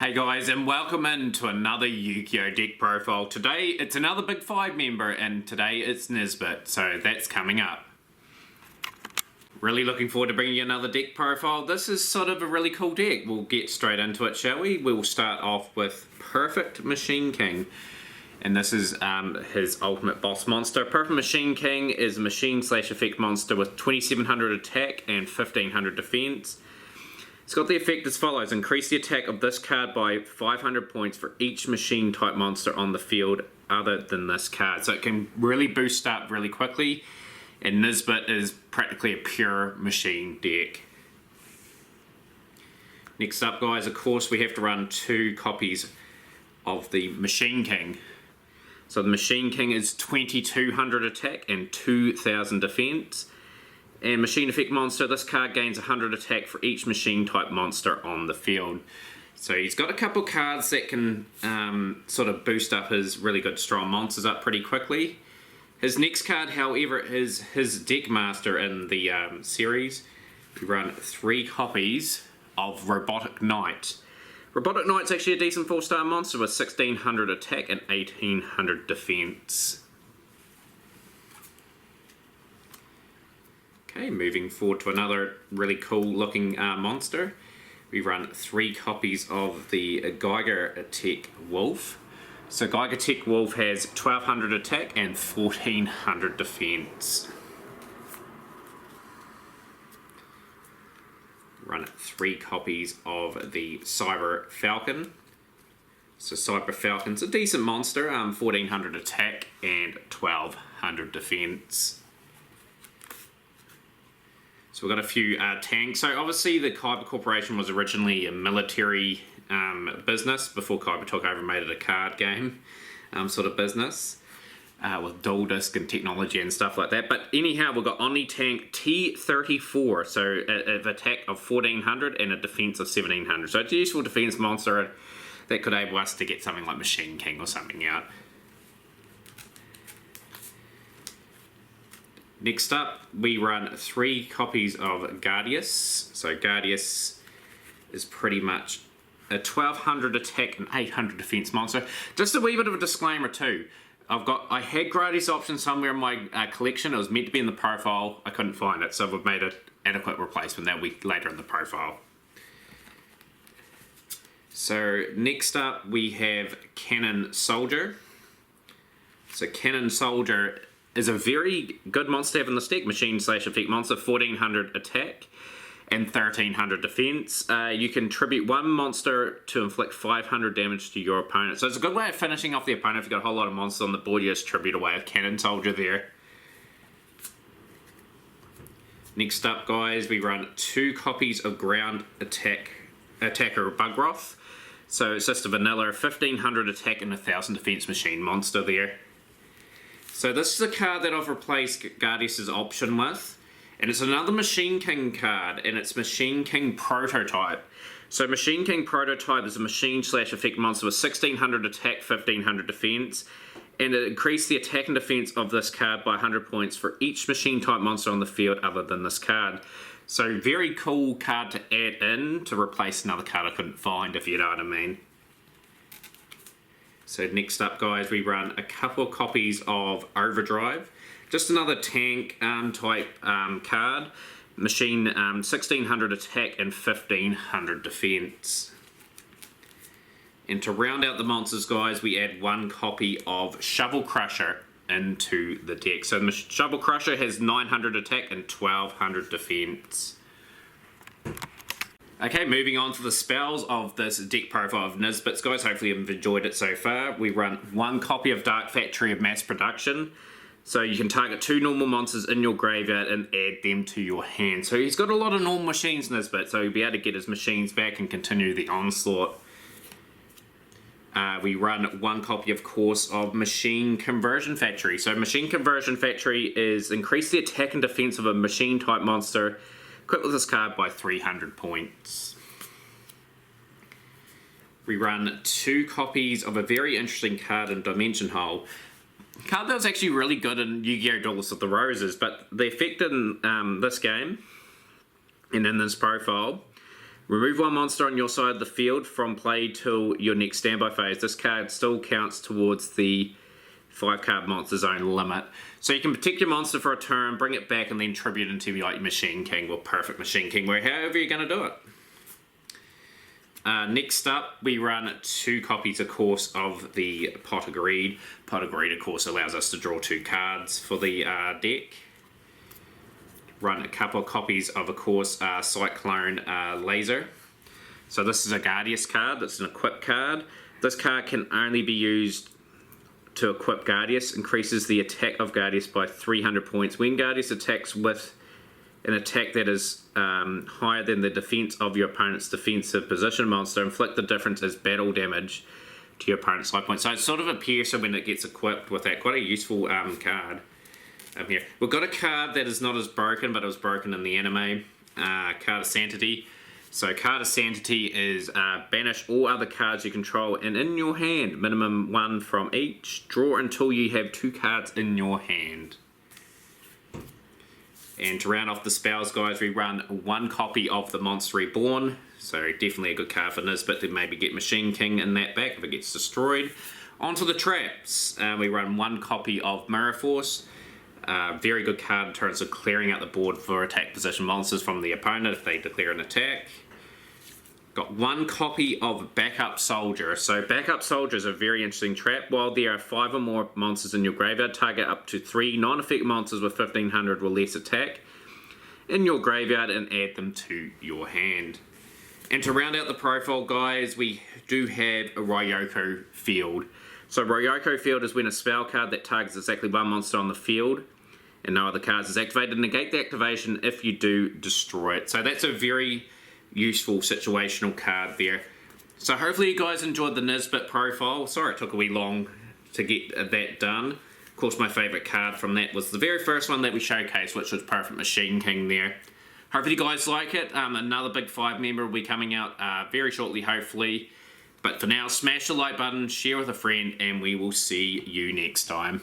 Hey guys, and welcome in to another Yu-Gi-Oh! Deck profile. Today it's another Big 5 member, and today it's Nezbitt, so that's coming up. Really looking forward to bringing you another deck profile. This is sort of a really cool deck. We'll get straight into it, shall we? We'll start off with Perfect Machine King, and this is his ultimate boss monster. Perfect Machine King is a machine/effect monster with 2700 attack and 1500 defense. It's got the effect as follows: increase the attack of this card by 500 points for each machine type monster on the field other than this card. So it can really boost up really quickly, and Nezbitt is practically a pure machine deck. Next up, guys, of course we have to run 2 copies of the Machine King. So the Machine King is 2200 attack and 2000 defense. And Machine Effect Monster, this card gains 100 attack for each machine type monster on the field. So he's got a couple cards that can sort of boost up his really good strong monsters up pretty quickly. His next card, however, is his Deck Master in the series. We run 3 copies of Robotic Knight. Robotic Knight's actually a decent 4-star monster with 1600 attack and 1800 defense. Okay, moving forward to another really cool looking monster. We run 3 copies of the Geiger Tech Wolf. So Geiger Tech Wolf has 1200 attack and 1400 defense. Run 3 copies of the Cyber Falcon. So Cyber Falcon's a decent monster, 1400 attack and 1200 defense. So we've got a few tanks. So obviously the Kyber Corporation was originally a military business before Kyber took over and made it a card game sort of business with dual disc and technology and stuff like that. But anyhow, we've got Omni Tank T34, so an attack of 1400 and a defense of 1700. So it's a useful defense monster that could enable us to get something like Machine King or something out. Next up, we run 3 copies of Guardius. So Guardius is pretty much a 1200 attack and 800 defense monster. Just a wee bit of a disclaimer too. I had Guardius option somewhere in my collection. It was meant to be in the profile. I couldn't find it, so we've made an adequate replacement. That'll be later in the profile. So next up, we have Cannon Soldier. So Cannon Soldier is a very good monster to have in this deck. Machine/effect monster, 1400 attack and 1300 defense. You can tribute 1 monster to inflict 500 damage to your opponent. So it's a good way of finishing off the opponent. If you've got a whole lot of monsters on the board, you just tribute away a Cannon Soldier there. Next up, guys, we run 2 copies of Ground Attacker Bugroth. So it's just a vanilla 1500 attack and 1000 defense machine monster there. So this is a card that I've replaced Guardius' option with, and it's another Machine King card, and it's Machine King Prototype. So Machine King Prototype is a machine/effect monster with 1600 attack, 1500 defense, and it increased the attack and defense of this card by 100 points for each machine type monster on the field other than this card. So very cool card to add in to replace another card I couldn't find, if you know what I mean. So next up, guys, we run a couple of copies of Overdrive. Just another tank type card. Machine 1600 attack and 1500 defense. And to round out the monsters, guys, we add 1 copy of Shovel Crusher into the deck. So the Shovel Crusher has 900 attack and 1200 defense. Okay, moving on to the spells of this deck profile of Nezbitt, guys. Hopefully you've enjoyed it so far. We run 1 copy of Dark Factory of Mass Production. So you can target 2 normal monsters in your graveyard and add them to your hand. So he's got a lot of normal machines, Nezbitt, so he'll be able to get his machines back and continue the onslaught. We run 1 copy, of course, of Machine Conversion Factory. So Machine Conversion Factory is increase the attack and defense of a machine type monster equipped with this card by 300 points. We run 2 copies of a very interesting card in Dimension Hole. A card that was actually really good in Yu-Gi-Oh! Duelist of the Roses, but the effect in this game and in this profile Remove one monster on your side of the field from play till your next standby phase. This card still counts towards the 5 card monster zone limit. So you can protect your monster for a turn, bring it back, and then tribute into like your Machine King or Perfect Machine King, where however you're going to do it. Next up, we run 2 copies, of course, of the Pot of Greed. Pot of Greed, of course, allows us to draw 2 cards for the deck. Run a couple of copies of course, Cyclone Laser. So this is a Guardius card. It's an equip card. This card can only be used to equip Guardius. Increases the attack of Guardius by 300 points. When Guardius attacks with an attack that is higher than the defense of your opponent's defensive position monster, inflict the difference as battle damage to your opponent's life points. So it's sort of a piercer when it gets equipped with that. Quite a useful card. Here. We've got a card that is not as broken, but it was broken in the anime. Card of Sanctity. So Card of Sanctity is banish all other cards you control and in your hand, minimum 1 from each. Draw until you have 2 cards in your hand. And to round off the spells, guys, we run 1 copy of the Monster Reborn. So definitely a good card for Nezbitt to maybe get Machine King in that back if it gets destroyed. Onto the traps. We run 1 copy of Mirror Force. Very good card in terms of clearing out the board for attack position monsters from the opponent if they declare an attack. Got 1 copy of Backup Soldier. So Backup Soldier is a very interesting trap. While there are 5 or more monsters in your graveyard, target up to 3 non-effect monsters with 1500 or less attack in your graveyard and add them to your hand. And to round out the profile, guys, we do have a Ryoko Field. So Ryoko Field is when a spell card that targets exactly 1 monster on the field and no other cards is activated. Negate the activation if you do destroy it. So that's a very useful situational card there. So hopefully you guys enjoyed the Nezbitt profile. Sorry it took a wee long to get that done. Of course, my favourite card from that was the very first one that we showcased, which was Perfect Machine King there. Hopefully you guys like it. Another Big 5 member will be coming out very shortly, hopefully. But for now, smash the like button, share with a friend, and we will see you next time.